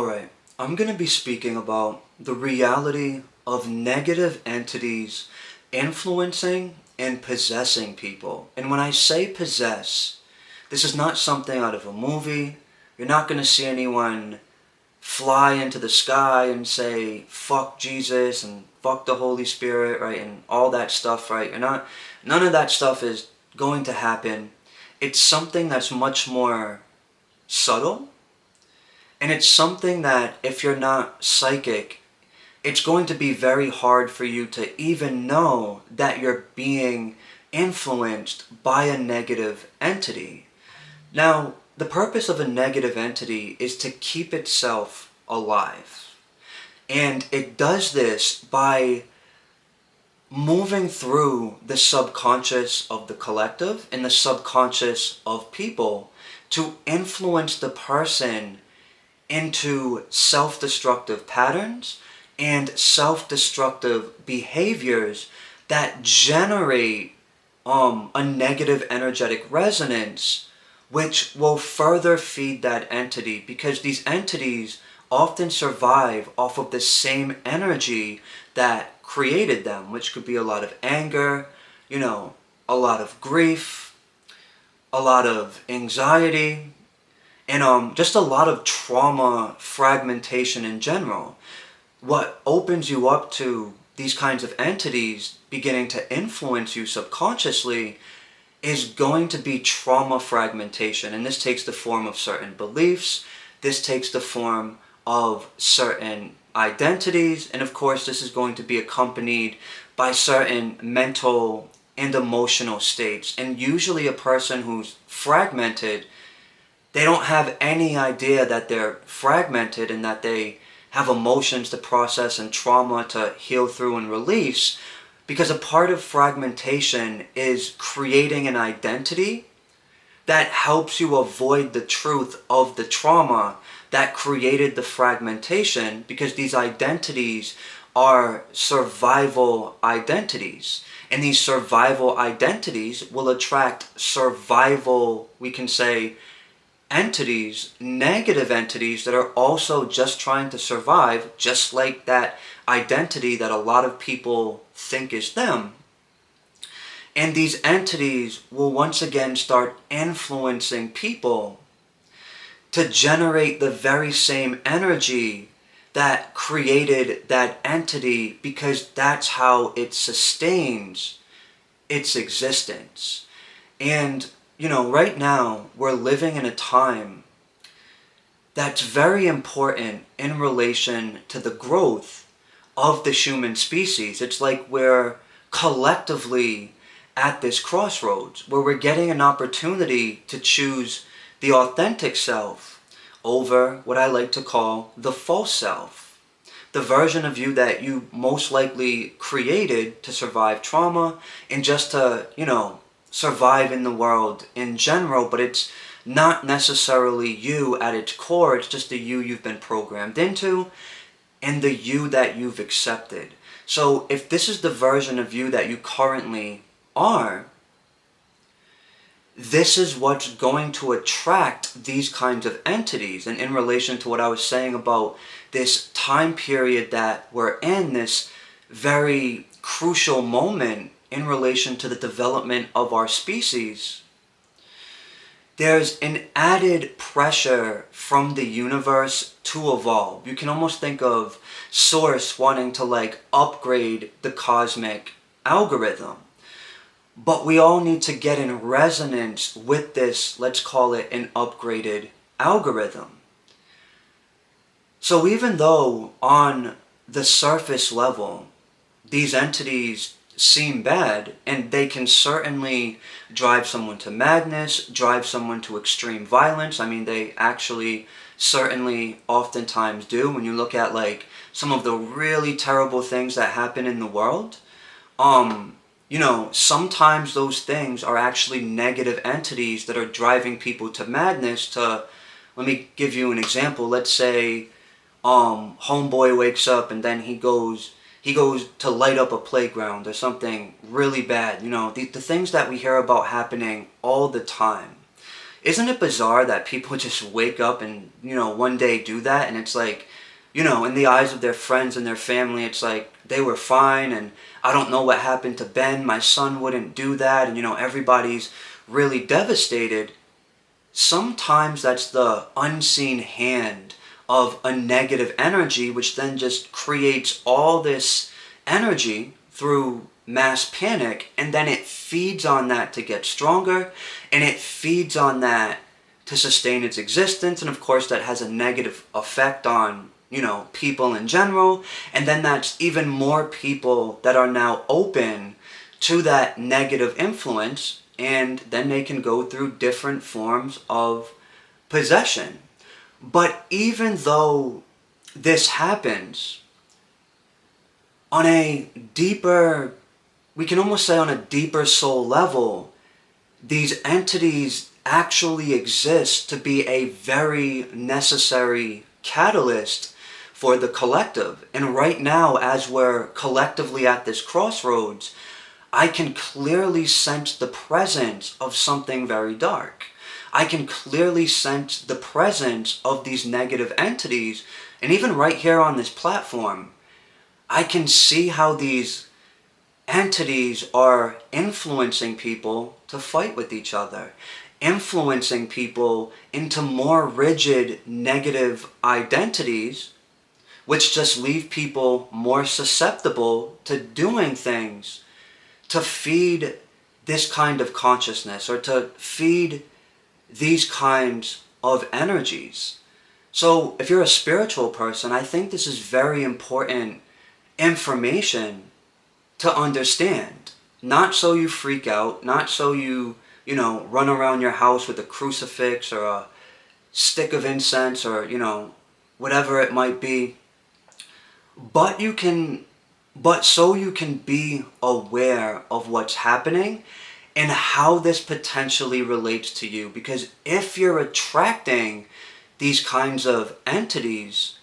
Alright, I'm going to be speaking about the reality of negative entities influencing and possessing people. And when I say possess, this is not something out of a movie. You're not going to see anyone fly into the sky and say, fuck Jesus and fuck the Holy Spirit, right? And all that stuff, right? None of that stuff is going to happen. It's something that's much more subtle. And it's something that, if you're not psychic, it's going to be very hard for you to even know that you're being influenced by a negative entity. Now, the purpose of a negative entity is to keep itself alive. And it does this by moving through the subconscious of the collective and the subconscious of people to influence the person into self-destructive patterns and self-destructive behaviors that generate a negative energetic resonance, which will further feed that entity, because these entities often survive off of the same energy that created them, which could be a lot of anger, a lot of grief, a lot of anxiety, and just a lot of trauma fragmentation in general. What opens you up to these kinds of entities beginning to influence you subconsciously is going to be trauma fragmentation. And this takes the form of certain beliefs. This takes the form of certain identities. And of course, this is going to be accompanied by certain mental and emotional states. And usually a person who's fragmented, they don't have any idea that they're fragmented and that they have emotions to process and trauma to heal through and release, because a part of fragmentation is creating an identity that helps you avoid the truth of the trauma that created the fragmentation, because these identities are survival identities. And these survival identities will attract survival, we can say, entities, negative entities that are also just trying to survive, just like that identity that a lot of people think is them. And these entities will once again start influencing people to generate the very same energy that created that entity, because that's how it sustains its existence. And right now, we're living in a time that's very important in relation to the growth of the human species. It's like we're collectively at this crossroads where we're getting an opportunity to choose the authentic self over what I like to call the false self. The version of you that you most likely created to survive trauma and just to, survive in the world in general, but it's not necessarily you at its core. It's just the you you've been programmed into and the you that you've accepted. So if this is the version of you that you currently are, this is what's going to attract these kinds of entities. And in relation to what I was saying about this time period that we're in, this very crucial moment in relation to the development of our species, there's an added pressure from the universe to evolve. You can almost think of Source wanting to upgrade the cosmic algorithm. But we all need to get in resonance with this, let's call it an upgraded algorithm. So even though on the surface level, these entities seem bad, and they can certainly drive someone to madness, drive someone to extreme violence. I mean, they actually certainly oftentimes do. When you look at some of the really terrible things that happen in the world, sometimes those things are actually negative entities that are driving people to madness. Let me give you an example. Let's say homeboy wakes up and then he goes to light up a playground or something really bad. The things that we hear about happening all the time. isn't it bizarre that people just wake up and, one day do that? And it's like, in the eyes of their friends and their family, it's like they were fine, and I don't know what happened to Ben. My son wouldn't do that. And, everybody's really devastated. Sometimes that's the unseen hand of a negative energy, which then just creates all this energy through mass panic, and then it feeds on that to get stronger, and it feeds on that to sustain its existence, and of course that has a negative effect on, people in general, and then that's even more people that are now open to that negative influence, and then they can go through different forms of possession. But even though this happens on a deeper, we can almost say on a deeper soul level, these entities actually exist to be a very necessary catalyst for the collective. And right now, as we're collectively at this crossroads, I can clearly sense the presence of something very dark. I can clearly sense the presence of these negative entities. And even right here on this platform, I can see how these entities are influencing people to fight with each other, influencing people into more rigid negative identities, which just leave people more susceptible to doing things to feed this kind of consciousness or to feed these kinds of energies. So if you're a spiritual person, I think this is very important information to understand. Not so you freak out, not so you run around your house with a crucifix or a stick of incense or, whatever it might be. But so you can be aware of what's happening and how this potentially relates to you. Because if you're attracting these kinds of entities,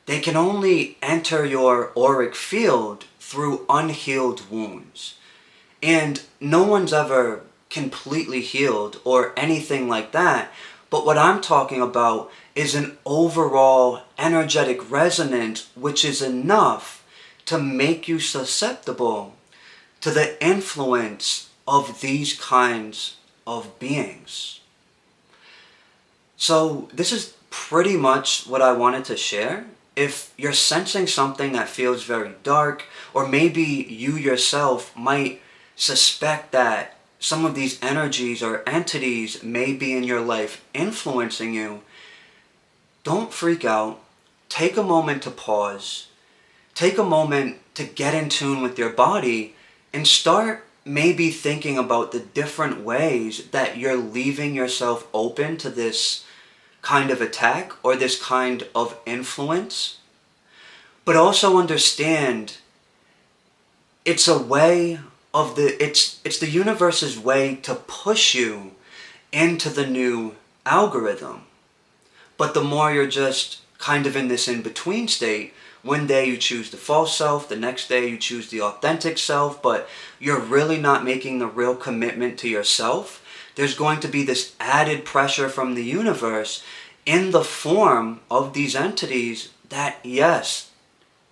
they can only enter your auric field through unhealed wounds. And no one's ever completely healed or anything like that. But what I'm talking about is an overall energetic resonance, which is enough to make you susceptible to the influence of these kinds of beings. So this is pretty much what I wanted to share. If you're sensing something that feels very dark, or maybe you yourself might suspect that some of these energies or entities may be in your life influencing you, don't freak out. Take a moment to pause. Take a moment to get in tune with your body and start maybe thinking about the different ways that you're leaving yourself open to this kind of attack or this kind of influence. But also understand it's a way of it's the universe's way to push you into the new algorithm. But the more you're just kind of in this in-between state, one day you choose the false self, the next day you choose the authentic self, but you're really not making the real commitment to yourself, there's going to be this added pressure from the universe in the form of these entities that, yes,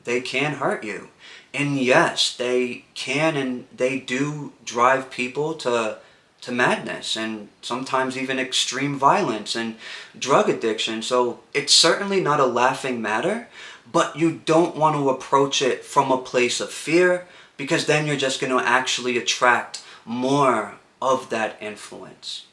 they can hurt you. And yes, they can and they do drive people to madness and sometimes even extreme violence and drug addiction. So it's certainly not a laughing matter, but you don't want to approach it from a place of fear, because then you're just going to actually attract more of that influence.